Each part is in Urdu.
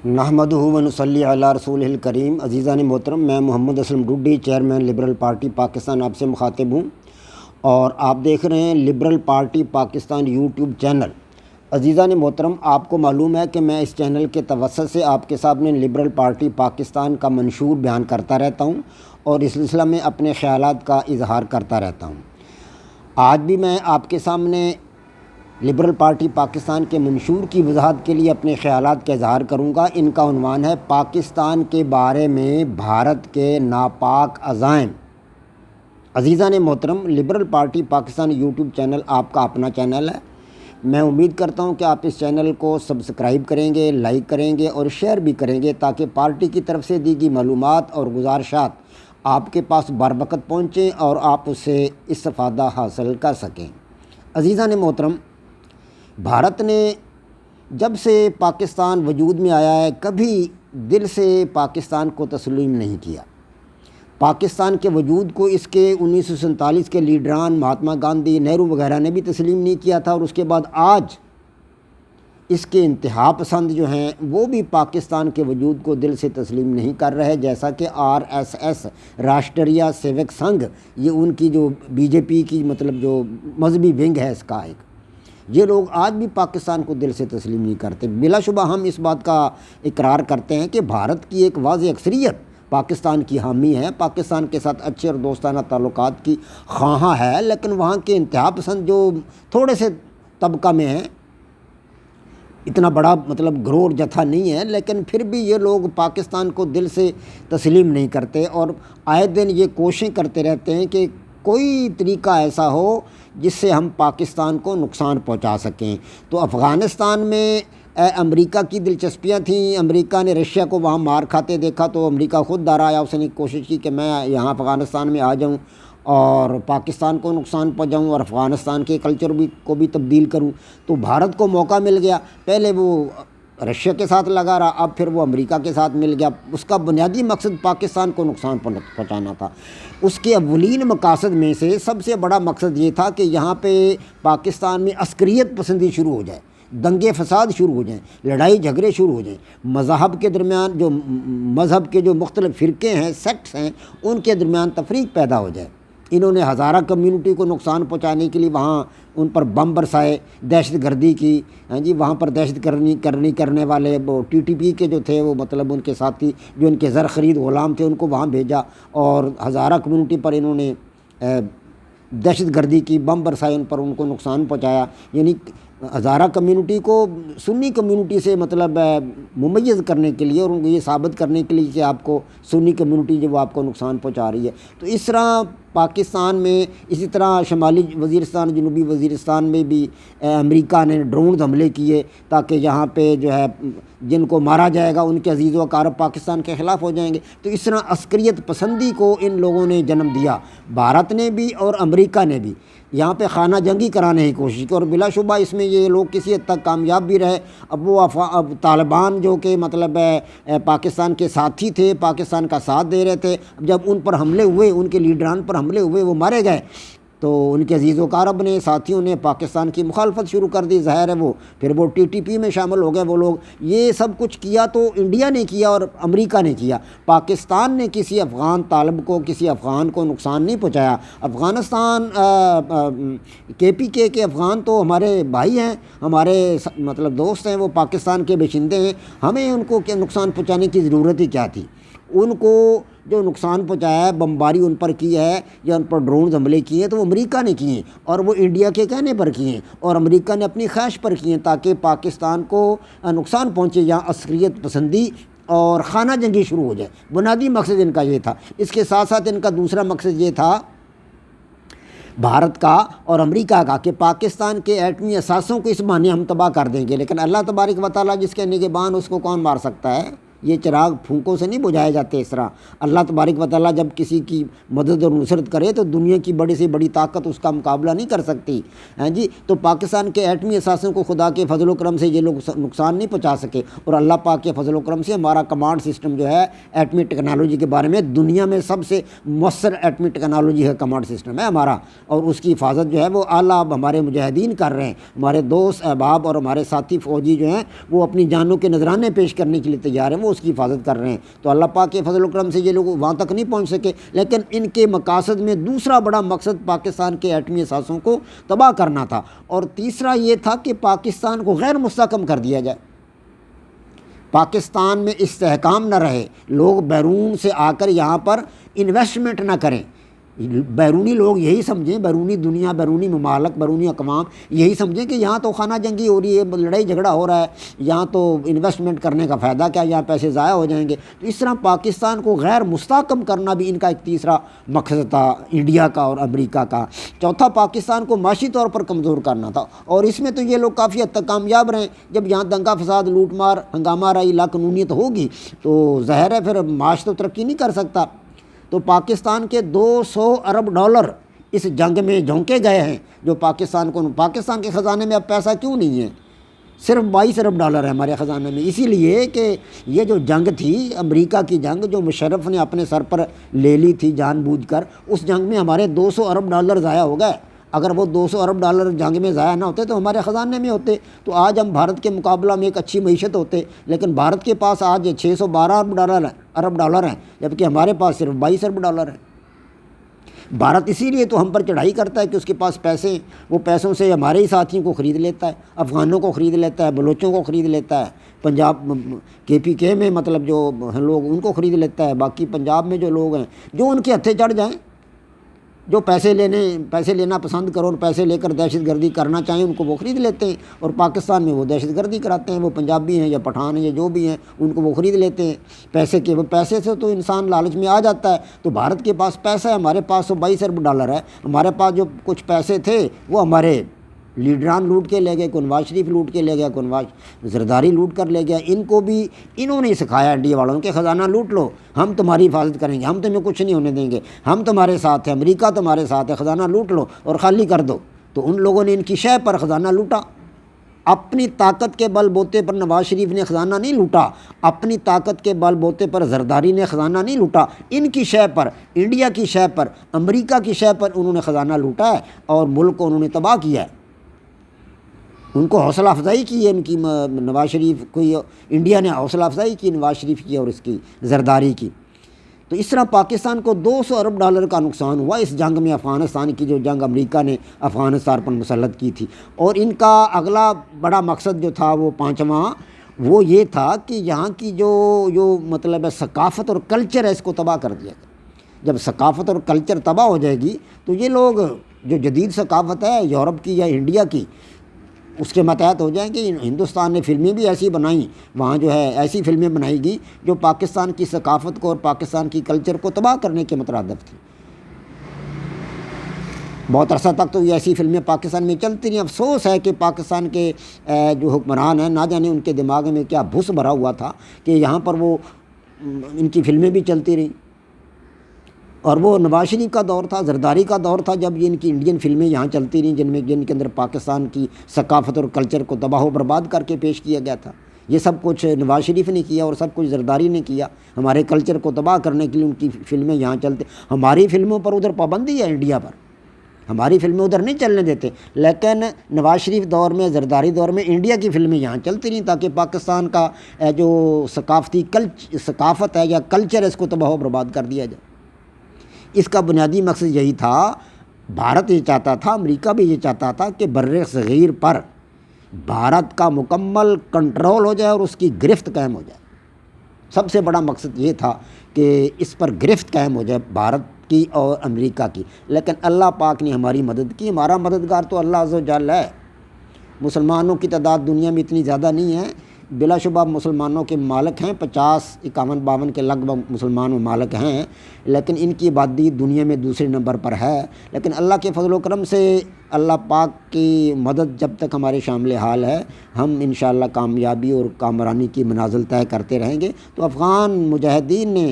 نحمدہ و نصلی علی رسولہ الکریم۔ عزیزان محترم، میں Muhammad Aslam Dodi, chairman liberal party Pakistan, آپ سے مخاطب ہوں اور آپ دیکھ رہے ہیں liberal party Pakistan YouTube channel. عزیزان محترم، آپ کو معلوم ہے کہ میں اس چینل کے توسط سے آپ کے سامنے لبرل پارٹی پاکستان کا منشور بیان کرتا رہتا ہوں اور اس سلسلہ میں اپنے خیالات کا اظہار کرتا رہتا ہوں۔ آج بھی میں آپ کے سامنے لبرل پارٹی پاکستان کے منشور کی وضاحت کے لیے اپنے خیالات کا اظہار کروں گا۔ ان کا عنوان ہے پاکستان کے بارے میں بھارت کے ناپاک عزائم۔ عزیزان محترم، liberal party Pakistan YouTube channel آپ کا اپنا چینل ہے۔ میں امید کرتا ہوں کہ آپ اس چینل کو سبسکرائب کریں گے، لائک کریں گے اور شیئر بھی کریں گے تاکہ پارٹی کی طرف سے دی گئی معلومات اور گزارشات آپ کے پاس بروقت پہنچیں اور آپ اس سے استفادہ حاصل کر سکیں۔ عزیزان محترم، بھارت نے جب سے پاکستان وجود میں آیا ہے کبھی دل سے پاکستان کو تسلیم نہیں کیا۔ پاکستان کے وجود کو اس کے 1947 کے لیڈران مہاتما گاندھی، نہرو وغیرہ نے بھی تسلیم نہیں کیا تھا، اور اس کے بعد آج اس کے انتہا پسند جو ہیں وہ بھی پاکستان کے وجود کو دل سے تسلیم نہیں کر رہے، جیسا کہ RSS راشٹریہ سیوک سنگھ، یہ ان کی جو BJP کی مطلب جو مذہبی ونگ ہے اس کا ایک، یہ لوگ آج بھی پاکستان کو دل سے تسلیم نہیں کرتے۔ بلا شبہ ہم اس بات کا اقرار کرتے ہیں کہ بھارت کی ایک واضح اکثریت پاکستان کی حامی ہے، پاکستان کے ساتھ اچھے اور دوستانہ تعلقات کی خواہاں ہے، لیکن وہاں کے انتہا پسند جو تھوڑے سے طبقہ میں ہیں، اتنا بڑا مطلب گروہ جتھا نہیں ہے، لیکن پھر بھی یہ لوگ پاکستان کو دل سے تسلیم نہیں کرتے اور آئے دن یہ کوششیں کرتے رہتے ہیں کہ کوئی طریقہ ایسا ہو جس سے ہم پاکستان کو نقصان پہنچا سکیں۔ تو افغانستان میں امریکہ کی دلچسپیاں تھیں، امریکہ نے رشیا کو وہاں مار کھاتے دیکھا تو امریکہ خود دار آیا، اس نے کوشش کی کہ میں یہاں افغانستان میں آ جاؤں اور پاکستان کو نقصان پہنچاؤں اور افغانستان کے کلچر کو بھی تبدیل کروں۔ تو بھارت کو موقع مل گیا، پہلے وہ رشیا کے ساتھ لگا رہا، اب پھر وہ امریکہ کے ساتھ مل گیا۔ اس کا بنیادی مقصد پاکستان کو نقصان پہنچانا تھا۔ اس کے اولین مقاصد میں سے سب سے بڑا مقصد یہ تھا کہ یہاں پہ پاکستان میں عسکریت پسندی شروع ہو جائے، دنگے فساد شروع ہو جائیں، لڑائی جھگڑے شروع ہو جائیں، مذہب کے درمیان جو مذہب کے جو مختلف فرقے ہیں، سیکٹس ہیں، ان کے درمیان تفریق پیدا ہو جائے۔ انہوں نے ہزارہ کمیونٹی کو نقصان پہنچانے کے لیے وہاں ان پر بم برسائے، دہشت گردی کی، وہاں پر دہشت کرنے والے وہ TTP کے جو تھے، وہ مطلب ان کے ساتھی جو ان کے زر خرید غلام تھے، ان کو وہاں بھیجا اور ہزارہ کمیونٹی پر انہوں نے دہشت گردی کی، بم برسائے ان پر، ان کو نقصان پہنچایا۔ یعنی ہزارہ کمیونٹی کو سنی کمیونٹی سے مطلب ممیز کرنے کے لیے اور ان کو یہ ثابت کرنے کے لیے کہ آپ کو سنی کمیونٹی جو وہ آپ کو نقصان پہنچا رہی ہے۔ تو اس طرح پاکستان میں، اسی طرح شمالی وزیرستان، جنوبی وزیرستان میں بھی امریکہ نے ڈرون حملے کیے تاکہ یہاں پہ جو ہے جن کو مارا جائے گا ان کے عزیز و اقارب پاکستان کے خلاف ہو جائیں گے۔ تو اس طرح عسکریت پسندی کو ان لوگوں نے جنم دیا، بھارت نے بھی اور امریکہ نے بھی، یہاں پہ خانہ جنگی کرانے کی کوشش کی اور بلا شبہ اس میں یہ لوگ کسی حد تک کامیاب بھی رہے۔ اب وہ اب طالبان جو کہ مطلب پاکستان کے ساتھی تھے، پاکستان کا ساتھ دے رہے تھے، جب ان پر حملے ہوئے، ان کے لیڈران پر حملے ہوئے، وہ مارے گئے، تو ان کے عزیز و اقارب نے، ساتھیوں نے پاکستان کی مخالفت شروع کر دی۔ ظاہر ہے پھر وہ TTP میں شامل ہو گئے وہ لوگ۔ یہ سب کچھ کیا تو انڈیا نے کیا اور امریکہ نے کیا، پاکستان نے کسی افغان طالب کو، کسی افغان کو نقصان نہیں پہنچایا۔ افغانستان KPK کے افغان تو ہمارے بھائی ہیں، ہمارے مطلب دوست ہیں، وہ پاکستان کے باشندے ہیں، ہمیں ان کو نقصان پہنچانے کی ضرورت ہی کیا تھی؟ ان کو جو نقصان پہنچایا ہے، بمباری ان پر کی ہے یا ان پر ڈرون حملے کیے ہیں تو وہ امریکہ نے کیے ہیں اور وہ انڈیا کے کہنے پر کیے ہیں اور امریکہ نے اپنی خواہش پر کیے ہیں تاکہ پاکستان کو نقصان پہنچے، یا عسکریت پسندی اور خانہ جنگی شروع ہو جائے۔ بنیادی مقصد ان کا یہ تھا۔ اس کے ساتھ ساتھ ان کا دوسرا مقصد یہ تھا بھارت کا اور امریکہ کا کہ پاکستان کے ایٹمی اثاثوں کو اس بہانے ہم تباہ کر دیں گے، لیکن اللہ تبارک و تعالیٰ جس کے نگہبان، اس کو کون مار سکتا ہے؟ یہ چراغ پھونکوں سے نہیں بجھائے جاتے اس طرح۔ اللہ تبارک و تعالیٰ جب کسی کی مدد اور نصرت کرے تو دنیا کی بڑی سے بڑی طاقت اس کا مقابلہ نہیں کر سکتی، ہیں جی۔ تو پاکستان کے ایٹمی اثاثوں کو خدا کے فضل و کرم سے یہ لوگ نقصان نہیں پہنچا سکے، اور اللہ پاک کے فضل و کرم سے ہمارا کمانڈ سسٹم جو ہے ایٹمی ٹیکنالوجی کے بارے میں دنیا میں سب سے مؤثر ایٹمی ٹیکنالوجی ہے کمانڈ سسٹم ہے ہمارا، اور اس کی حفاظت جو ہے وہ اعلیٰ ہمارے مجاہدین کر رہے ہیں۔ ہمارے دوست احباب اور ہمارے ساتھی فوجی جو ہیں وہ اپنی جانوں کے نذرانے پیش کرنے کے لیے تیار ہیں، وہ اس کی حفاظت کر رہے ہیں۔ تو اللہ پاک کے فضل و کرم سے یہ لوگ وہاں تک نہیں پہنچ سکے، لیکن ان کے مقاصد میں دوسرا بڑا مقصد پاکستان کے ایٹمی اثاثوں کو تباہ کرنا تھا، اور تیسرا یہ تھا کہ پاکستان کو غیر مستحکم کر دیا جائے، پاکستان میں استحکام نہ رہے، لوگ بیرون سے آ کر یہاں پر انویسٹمنٹ نہ کریں۔ بیرونی لوگ یہی سمجھیں، بیرونی دنیا، بیرونی ممالک، بیرونی اقوام یہی سمجھیں کہ یہاں تو خانہ جنگی ہو رہی ہے، لڑائی جھگڑا ہو رہا ہے، یہاں تو انویسٹمنٹ کرنے کا فائدہ کیا، یہاں پیسے ضائع ہو جائیں گے۔ تو اس طرح پاکستان کو غیر مستحکم کرنا بھی ان کا ایک تیسرا مقصد تھا، انڈیا کا اور امریکہ کا۔ چوتھا، پاکستان کو معاشی طور پر کمزور کرنا تھا، اور اس میں تو یہ لوگ کافی حد تک کامیاب رہے۔ جب یہاں دنگا فساد، لوٹ مار، ہنگامہ رائی، لا قانونیت ہوگی تو ظاہر ہے پھر معاش تو ترقی نہیں کر سکتا۔ تو پاکستان کے 200 ارب ڈالر اس جنگ میں جھونکے گئے ہیں، جو پاکستان کے خزانے میں اب پیسہ کیوں نہیں ہے؟ صرف 22 ارب ڈالر ہے ہمارے خزانے میں، اسی لیے کہ یہ جو جنگ تھی امریکہ کی جنگ، جو مشرف نے اپنے سر پر لے لی تھی جان بوجھ کر، اس جنگ میں ہمارے 200 ارب ڈالر ضائع ہو گئے۔ اگر وہ 200 ارب ڈالر جنگ میں ضائع نہ ہوتے تو ہمارے خزانے میں ہوتے، تو آج ہم بھارت کے مقابلہ میں ایک اچھی معیشت ہوتے، لیکن بھارت کے پاس آج 612 ارب ڈالر ہیں، جبکہ ہمارے پاس صرف 22 ارب ڈالر ہیں۔ بھارت اسی لیے تو ہم پر چڑھائی کرتا ہے کہ اس کے پاس پیسے ہیں، وہ پیسوں سے ہمارے ہی ساتھیوں کو خرید لیتا ہے، افغانوں کو خرید لیتا ہے، بلوچوں کو خرید لیتا ہے، پنجاب KPK میں مطلب جو لوگ ان کو خرید لیتا ہے، باقی پنجاب میں جو لوگ ہیں جو ان کے ہتھے چڑھ جائیں، جو پیسے لینا پسند کرو اور پیسے لے کر دہشت گردی کرنا چاہیں ان کو وہ خرید لیتے ہیں، اور پاکستان میں وہ دہشت گردی کراتے ہیں، وہ پنجابی ہیں یا پٹھان ہیں یا جو بھی ہیں ان کو وہ خرید لیتے ہیں پیسے وہ پیسے سے تو انسان لالچ میں آ جاتا ہے۔ تو بھارت کے پاس پیسہ ہے، ہمارے پاس تو 22 ارب ڈالر ہے، ہمارے پاس جو کچھ پیسے تھے وہ ہمارے لیڈران لوٹ کے لے گئے، کوئی نواز شریف لوٹ کے لے گیا، کوئی نواز زرداری لوٹ کر لے گیا۔ ان کو بھی انہوں نے سکھایا انڈیا والوں کے خزانہ لوٹ لو، ہم تمہاری حفاظت کریں گے، ہم تمہیں کچھ نہیں ہونے دیں گے، ہم تمہارے ساتھ ہیں، امریکہ تمہارے ساتھ ہے، خزانہ لوٹ لو اور خالی کر دو۔ تو ان لوگوں نے ان کی شے پر خزانہ لوٹا، اپنی طاقت کے بل بوتے پر نواز شریف نے خزانہ نہیں لوٹا، اپنی طاقت کے بل بوتے پر زرداری نے خزانہ نہیں لوٹا، ان کی شے پر، انڈیا کی شے پر، امریکہ کی شے پر انہوں نے خزانہ لوٹا ہے اور ملک کو انہوں نے تباہ کیا ہے۔ ان کو حوصلہ افزائی کی ہے، ان کی نواز شریف کو، انڈیا نے حوصلہ افزائی کی نواز شریف کی اور اس کی زرداری کی۔ تو اس طرح پاکستان کو 200 ارب ڈالر کا نقصان ہوا اس جنگ میں، افغانستان کی جو جنگ امریکہ نے افغانستان پر مسلط کی تھی۔ اور ان کا اگلا بڑا مقصد جو تھا وہ پانچواں، وہ یہ تھا کہ یہاں کی جو مطلب ہے ثقافت اور کلچر ہے اس کو تباہ کر دیا گیا۔ جب ثقافت اور کلچر تباہ ہو جائے گی تو یہ لوگ جو جدید ثقافت ہے یورپ کی یا انڈیا کی اس کے ماتحت ہو جائیں گے۔ ہندوستان نے فلمیں بھی ایسی بنائیں، وہاں جو ہے ایسی فلمیں بنائی گئی جو پاکستان کی ثقافت کو اور پاکستان کی کلچر کو تباہ کرنے کے مترادف تھی۔ بہت عرصہ تک تو یہ ایسی فلمیں پاکستان میں چلتی رہیں۔ افسوس ہے کہ پاکستان کے جو حکمران ہیں، نہ جانے ان کے دماغ میں کیا بھس بھرا ہوا تھا کہ یہاں پر وہ ان کی فلمیں بھی چلتی رہیں۔ اور وہ نواز شریف کا دور تھا، زرداری کا دور تھا، جب ان کی انڈین فلمیں یہاں چلتی رہیں جن کے اندر پاکستان کی ثقافت اور کلچر کو تباہ و برباد کر کے پیش کیا گیا تھا۔ یہ سب کچھ نواز شریف نے کیا اور سب کچھ زرداری نے کیا، ہمارے کلچر کو تباہ کرنے کے لیے ان کی فلمیں یہاں چلتے۔ ہماری فلموں پر ادھر پابندی ہے، انڈیا پر ہماری فلمیں ادھر نہیں چلنے دیتے، لیکن نواز شریف دور میں، زرداری دور میں انڈیا کی فلمیں یہاں چلتی رہیں تاکہ پاکستان کا جو ثقافت ہے یا کلچر ہے اس کو تباہ و برباد کر دیا جائے۔ اس کا بنیادی مقصد یہی تھا، بھارت یہ چاہتا تھا، امریکہ بھی یہ چاہتا تھا کہ بر صغیر پر بھارت کا مکمل کنٹرول ہو جائے اور اس کی گرفت قائم ہو جائے۔ سب سے بڑا مقصد یہ تھا کہ اس پر گرفت قائم ہو جائے بھارت کی اور امریکہ کی، لیکن اللہ پاک نے ہماری مدد کی۔ ہمارا مددگار تو اللہ عز و جل ہے۔ مسلمانوں کی تعداد دنیا میں اتنی زیادہ نہیں ہے، بلا شبہ مسلمانوں کے مالک ہیں، 50 51 52 کے لگ بھگ مسلمان و مالک ہیں، لیکن ان کی آبادی دنیا میں دوسرے نمبر پر ہے۔ لیکن اللہ کے فضل و کرم سے اللہ پاک کی مدد جب تک ہمارے شامل حال ہے، ہم انشاءاللہ کامیابی اور کامرانی کی منازل طے کرتے رہیں گے۔ تو افغان مجاہدین نے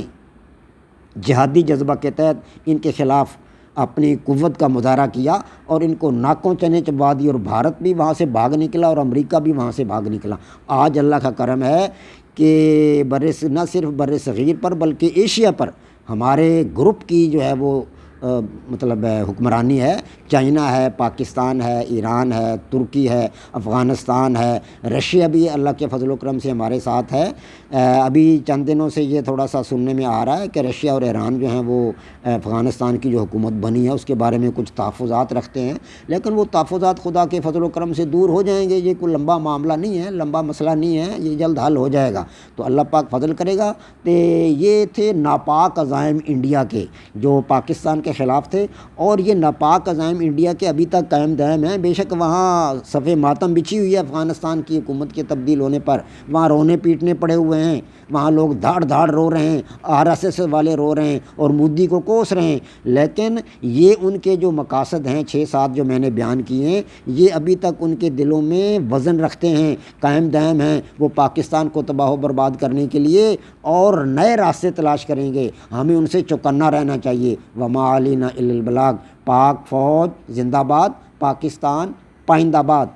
جہادی جذبہ کے تحت ان کے خلاف اپنی قوت کا مظاہرہ کیا اور ان کو ناکوں چنے چبا دی، اور بھارت بھی وہاں سے بھاگ نکلا اور امریکہ بھی وہاں سے بھاگ نکلا۔ آج اللہ کا کرم ہے کہ نہ صرف بر صغیر پر بلکہ ایشیا پر ہمارے گروپ کی جو ہے وہ مطلب حکمرانی ہے۔ چائنا ہے، پاکستان ہے، ایران ہے، ترکی ہے، افغانستان ہے، رشیا بھی اللہ کے فضل و کرم سے ہمارے ساتھ ہے۔ ابھی چند دنوں سے یہ تھوڑا سا سننے میں آ رہا ہے کہ رشیا اور ایران جو ہیں وہ افغانستان کی جو حکومت بنی ہے اس کے بارے میں کچھ تحفظات رکھتے ہیں، لیکن وہ تحفظات خدا کے فضل و کرم سے دور ہو جائیں گے۔ یہ کوئی لمبا معاملہ نہیں ہے، لمبا مسئلہ نہیں ہے، یہ جلد حل ہو جائے گا، تو اللہ پاک فضل کرے گا۔ تو یہ تھے ناپاک عزائم انڈیا کے جو پاکستان کے خلاف تھے، اور یہ ناپاک عزائم انڈیا کے ابھی تک قائم دائم ہیں۔ بے شک وہاں صف ماتم بچھی ہوئی ہے افغانستان کی حکومت کے تبدیل ہونے پر، وہاں رونے پیٹنے پڑے ہوئے ہیں، وہاں لوگ دھاڑ دھاڑ رو رہے ہیں، RSS والے رو رہے ہیں اور مودی کو کوس رہے ہیں، لیکن یہ ان کے جو مقاصد ہیں 6-7 جو میں نے بیان کیے ہیں، یہ ابھی تک ان کے دلوں میں وزن رکھتے ہیں، قائم دائم ہیں۔ وہ پاکستان کو تباہ و برباد کرنے کے لیے اور نئے راستے تلاش کریں گے، ہمیں ان سے چوکنا رہنا چاہیے۔ وما علینا الا البلاغ۔ پاک فوج زندہ باد، پاکستان پائندہ باد۔